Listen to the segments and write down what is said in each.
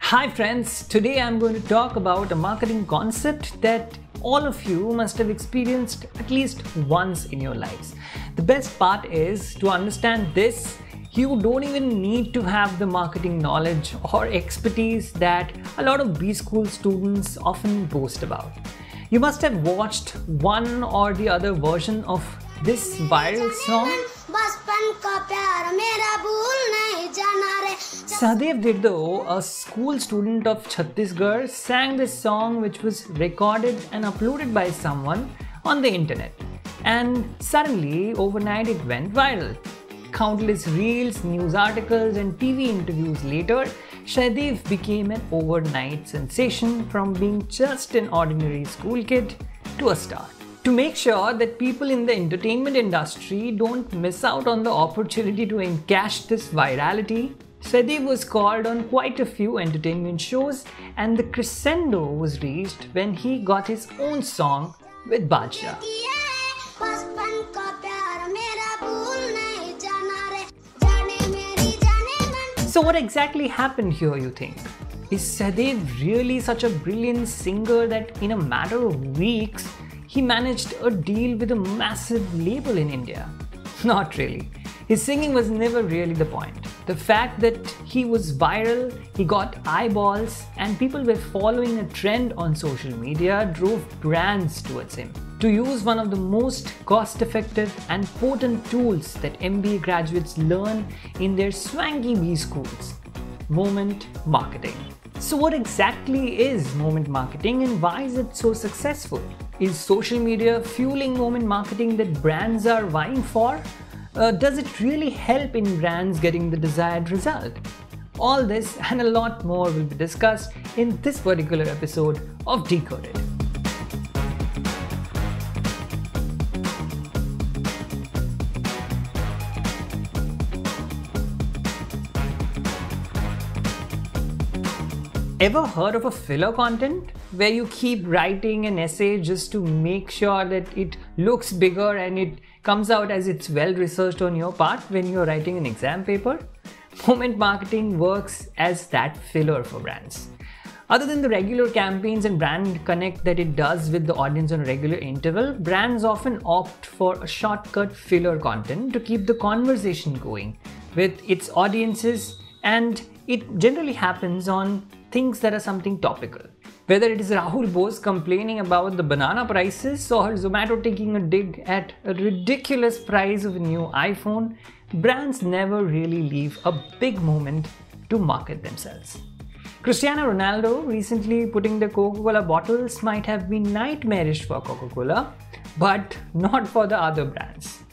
Hi friends, today I'm going to talk about a marketing concept that all of you must have experienced at least once in your lives. The best part is, to understand this, you don't even need to have the marketing knowledge or expertise that a lot of B-School students often boast about. You must have watched one or the other version of this viral song. Sahdev Dirdo, a school student of Chhattisgarh, sang this song which was recorded and uploaded by someone on the internet. And suddenly, overnight it went viral. Countless reels, news articles and TV interviews later, Sahdev became an overnight sensation from being just an ordinary school kid to a star. To make sure that people in the entertainment industry don't miss out on the opportunity to encash this virality, Sahdev was called on quite a few entertainment shows, and the crescendo was reached when he got his own song with Badshah. So what exactly happened here, you think? Is Sahdev really such a brilliant singer that in a matter of weeks, he managed a deal with a massive label in India? Not really. His singing was never really the point. The fact that he was viral, he got eyeballs, and people were following a trend on social media drove brands towards him. To use one of the most cost-effective and potent tools that MBA graduates learn in their swanky B schools, moment marketing. So what exactly is moment marketing and why is it so successful? Is social media fueling moment marketing that brands are vying for? Does it really help in brands getting the desired result? All this and a lot more will be discussed in this particular episode of Decoded. Ever heard of a filler content? Where you keep writing an essay just to make sure that it looks bigger and it comes out as it's well researched on your part when you're writing an exam paper? Moment marketing works as that filler for brands. Other than the regular campaigns and brand connect that it does with the audience on a regular interval, brands often opt for a shortcut filler content to keep the conversation going with its audiences, and it generally happens on things that are something topical. Whether it is Rahul Bose complaining about the banana prices or Zomato taking a dig at a ridiculous price of a new iPhone, brands never really leave a big moment to market themselves. Cristiano Ronaldo recently putting the Coca-Cola bottles might have been nightmarish for Coca-Cola, but not for the other brands.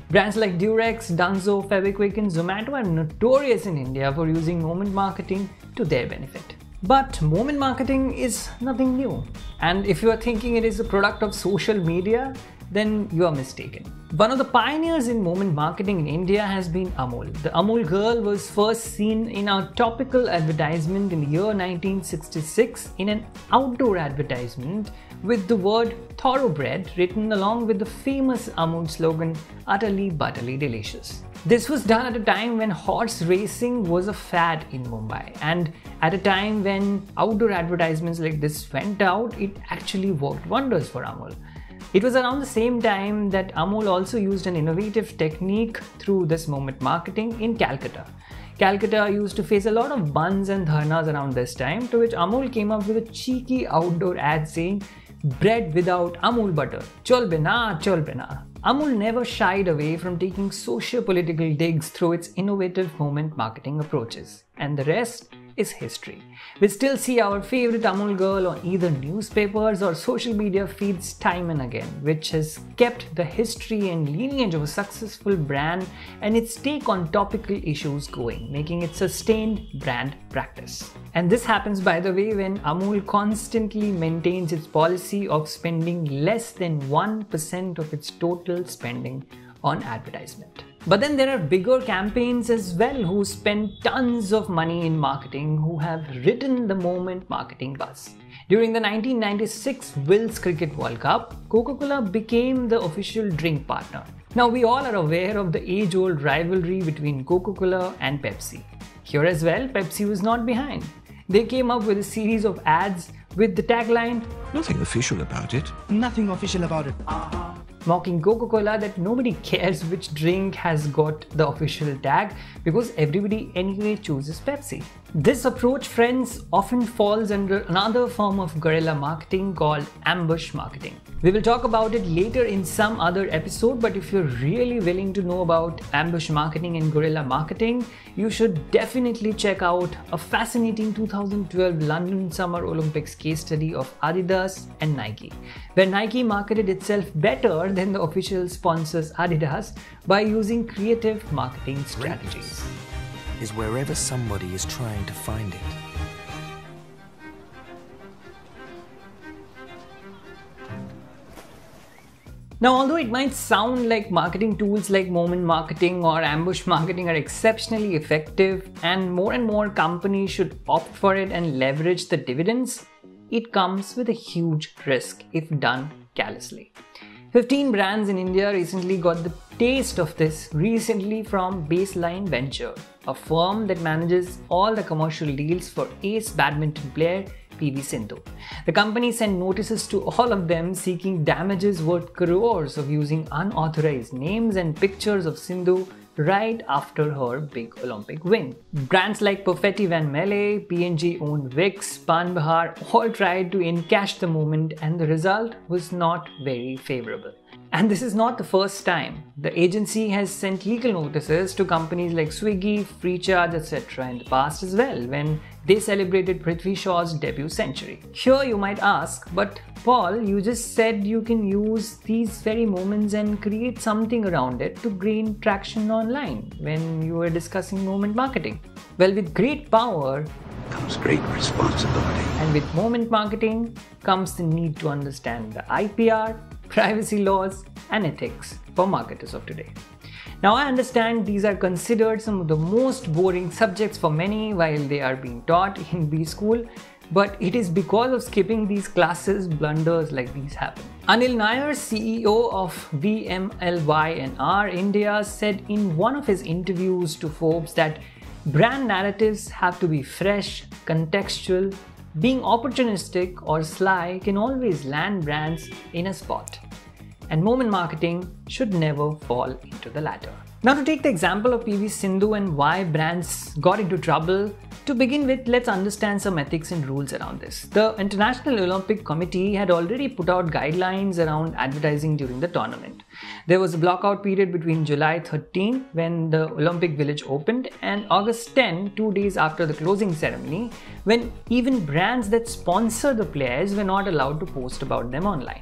Brands like Durex, Dunzo, Fevikwik and Zomato are notorious in India for using moment marketing to their benefit. But moment marketing is nothing new. And if you are thinking it is a product of social media, then you are mistaken. One of the pioneers in moment marketing in India has been Amul. The Amul girl was first seen in a topical advertisement in the year 1966 in an outdoor advertisement with the word thoroughbred written along with the famous Amul slogan, utterly butterly delicious. This was done at a time when horse racing was a fad in Mumbai, and at a time when outdoor advertisements like this went out, it actually worked wonders for Amul. It was around the same time that Amul also used an innovative technique through this moment marketing in Calcutta. Calcutta used to face a lot of buns and dharnas around this time, to which Amul came up with a cheeky outdoor ad saying, "Bread without Amul butter, cholbe na, cholbe na." Amul never shied away from taking socio-political digs through its innovative moment marketing approaches. And the rest is history. We still see our favorite Amul girl on either newspapers or social media feeds time and again, which has kept the history and lineage of a successful brand and its take on topical issues going, making it sustained brand practice. And this happens, by the way, when Amul constantly maintains its policy of spending less than 1% of its total spending on advertisement. But then there are bigger campaigns as well who spend tons of money in marketing, who have ridden the moment marketing buzz. During the 1996 Wills Cricket World Cup, Coca-Cola became the official drink partner. Now we all are aware of the age-old rivalry between Coca-Cola and Pepsi. Here as well, Pepsi was not behind. They came up with a series of ads with the tagline, "Nothing official about it." Nothing official about it. mocking Coca-Cola that nobody cares which drink has got the official tag because everybody anyway chooses Pepsi. This approach, friends, often falls under another form of guerrilla marketing called ambush marketing. We will talk about it later in some other episode, but if you're really willing to know about ambush marketing and guerrilla marketing, you should definitely check out a fascinating 2012 London Summer Olympics case study of Adidas and Nike, where Nike marketed itself better than the official sponsors Adidas by using creative marketing strategies. Is wherever somebody is trying to find it. Now, although it might sound like marketing tools like moment marketing or ambush marketing are exceptionally effective and more companies should opt for it and leverage the dividends, it comes with a huge risk if done carelessly. 15 brands in India recently got the taste of this recently from Baseline Venture, a firm that manages all the commercial deals for ace badminton player PV Sindhu. The company sent notices to all of them seeking damages worth crores of using unauthorized names and pictures of Sindhu right after her big Olympic win. Brands like Perfetti Van Melle, P&G owned Vicks, Pan Bahar all tried to encash the moment, and the result was not very favorable. And this is not the first time. The agency has sent legal notices to companies like Swiggy, Freecharge, etc. in the past as well, when they celebrated Prithvi Shaw's debut century. Here you might ask, but Paul, you just said you can use these very moments and create something around it to gain traction online when you were discussing moment marketing. Well, with great power Comes great responsibility. and with moment marketing comes the need to understand the IPR, privacy laws and ethics for marketers of today. Now, I understand these are considered some of the most boring subjects for many while they are being taught in B school, but it is because of skipping these classes blunders like these happen. Anil Nair, CEO of VMLY&R India, said in one of his interviews to Forbes that brand narratives have to be fresh, contextual. Being opportunistic or sly can always land brands in a spot, and moment marketing should never fall into the latter. Now, to take the example of PV Sindhu and why brands got into trouble, to begin with, let's understand some ethics and rules around this. The International Olympic Committee had already put out guidelines around advertising during the tournament. There was a blockout period between July 13, when the Olympic Village opened, and August 10, 2 days after the closing ceremony, when even brands that sponsor the players were not allowed to post about them online.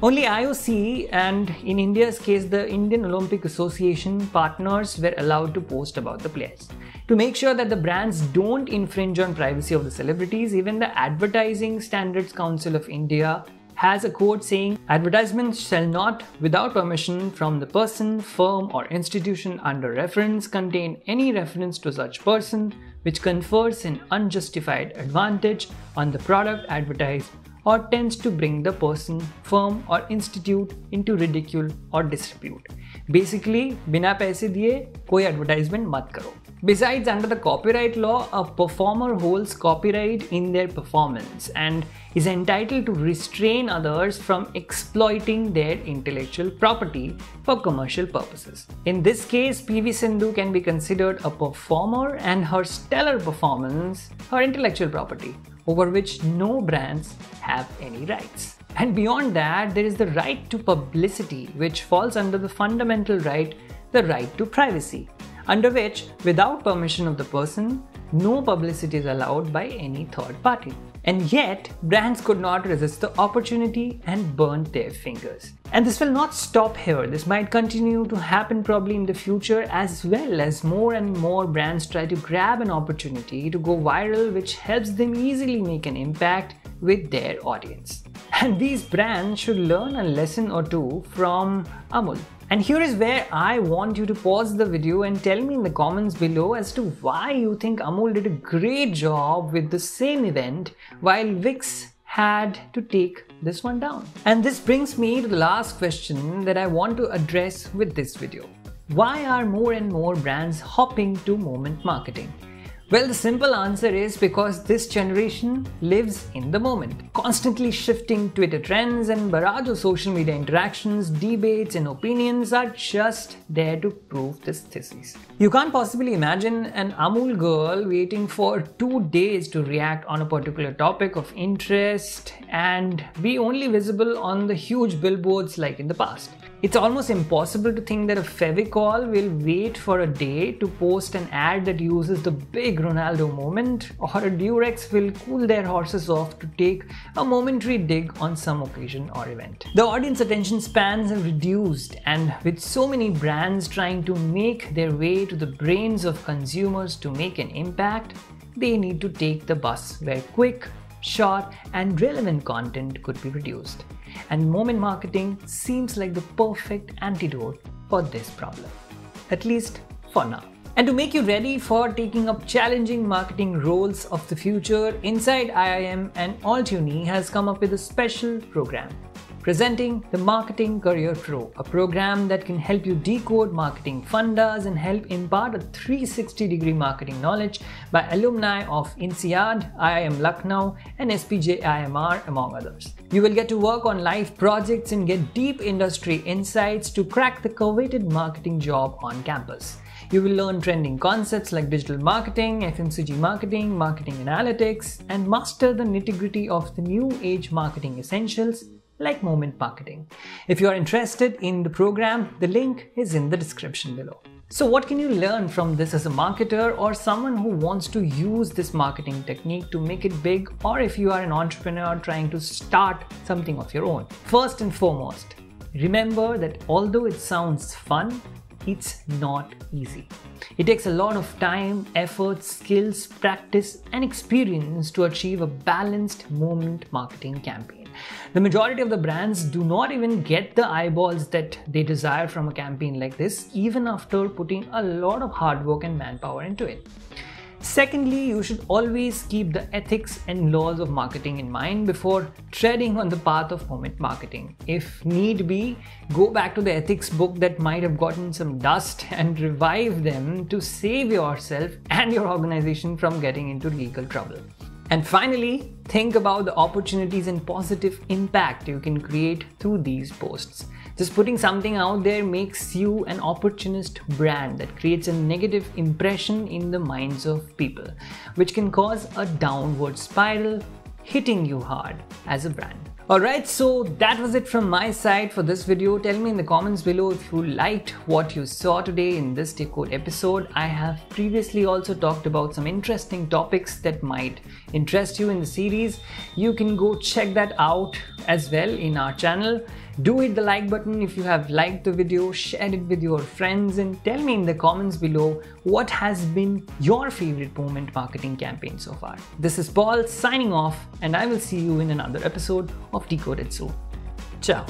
Only IOC and, in India's case, the Indian Olympic Association partners were allowed to post about the players. To make sure that the brands don't infringe on privacy of the celebrities, even the Advertising Standards Council of India has a code saying advertisements shall not, without permission from the person, firm or institution under reference, contain any reference to such person which confers an unjustified advantage on the product advertised or tends to bring the person, firm or institute into ridicule or disrepute. Basically, बिना पैसे दिए कोई advertisement मत करो. Besides, under the copyright law, a performer holds copyright in their performance and is entitled to restrain others from exploiting their intellectual property for commercial purposes. In this case, PV Sindhu can be considered a performer and her stellar performance her intellectual property, over which no brands have any rights. And beyond that, there is the right to publicity, which falls under the fundamental right, the right to privacy, under which, without permission of the person, no publicity is allowed by any third party. And yet, brands could not resist the opportunity and burnt their fingers. And this will not stop here. This might continue to happen probably in the future as well, as more and more brands try to grab an opportunity to go viral, which helps them easily make an impact with their audience. And these brands should learn a lesson or two from Amul. And here is where I want you to pause the video and tell me in the comments below as to why you think Amul did a great job with the same event while Vicks had to take this one down. And this brings me to the last question that I want to address with this video. Why are more and more brands hopping to moment marketing? Well, the simple answer is because this generation lives in the moment. Constantly shifting Twitter trends and barrage of social media interactions, debates and opinions are just there to prove this thesis. You can't possibly imagine an Amul girl waiting for 2 days to react on a particular topic of interest and be only visible on the huge billboards like in the past. It's almost impossible to think that a Fevicol will wait for a day to post an ad that uses the big Ronaldo moment, or a Durex will cool their horses off to take a momentary dig on some occasion or event. The audience attention spans have reduced, and with so many brands trying to make their way to the brains of consumers to make an impact, they need to take the bus where quick, short and relevant content could be produced. And moment marketing seems like the perfect antidote for this problem, at least for now. And to make you ready for taking up challenging marketing roles of the future, Inside IIM and Altuni has come up with a special program. Presenting the Marketing Career Pro, a program that can help you decode marketing fundas and help impart a 360-degree marketing knowledge by alumni of INSEAD, IIM Lucknow and SPJ IMR, among others. You will get to work on live projects and get deep industry insights to crack the coveted marketing job on campus. You will learn trending concepts like digital marketing, FMCG marketing, marketing analytics, and master the nitty-gritty of the new age marketing essentials like moment marketing. If you are interested in the program, the link is in the description below. So what can you learn from this as a marketer or someone who wants to use this marketing technique to make it big, or if you are an entrepreneur trying to start something of your own? First and foremost, remember that although it sounds fun, it's not easy. It takes a lot of time, effort, skills, practice and experience to achieve a balanced moment marketing campaign. The majority of the brands do not even get the eyeballs that they desire from a campaign like this, even after putting a lot of hard work and manpower into it. Secondly, you should always keep the ethics and laws of marketing in mind before treading on the path of moment marketing. If need be, go back to the ethics book that might have gotten some dust and revive them to save yourself and your organization from getting into legal trouble. And finally, think about the opportunities and positive impact you can create through these posts. Just putting something out there makes you an opportunist brand that creates a negative impression in the minds of people, which can cause a downward spiral, hitting you hard as a brand. Alright, so that was it from my side for this video. Tell me in the comments below if you liked what you saw today in this Decode episode. I have previously also talked about some interesting topics that might interest you in the series. You can go check that out as well in our channel. Do hit the like button if you have liked the video, share it with your friends and tell me in the comments below what has been your favorite moment marketing campaign so far. This is Paul signing off and I will see you in another episode of Decoded soon. Ciao.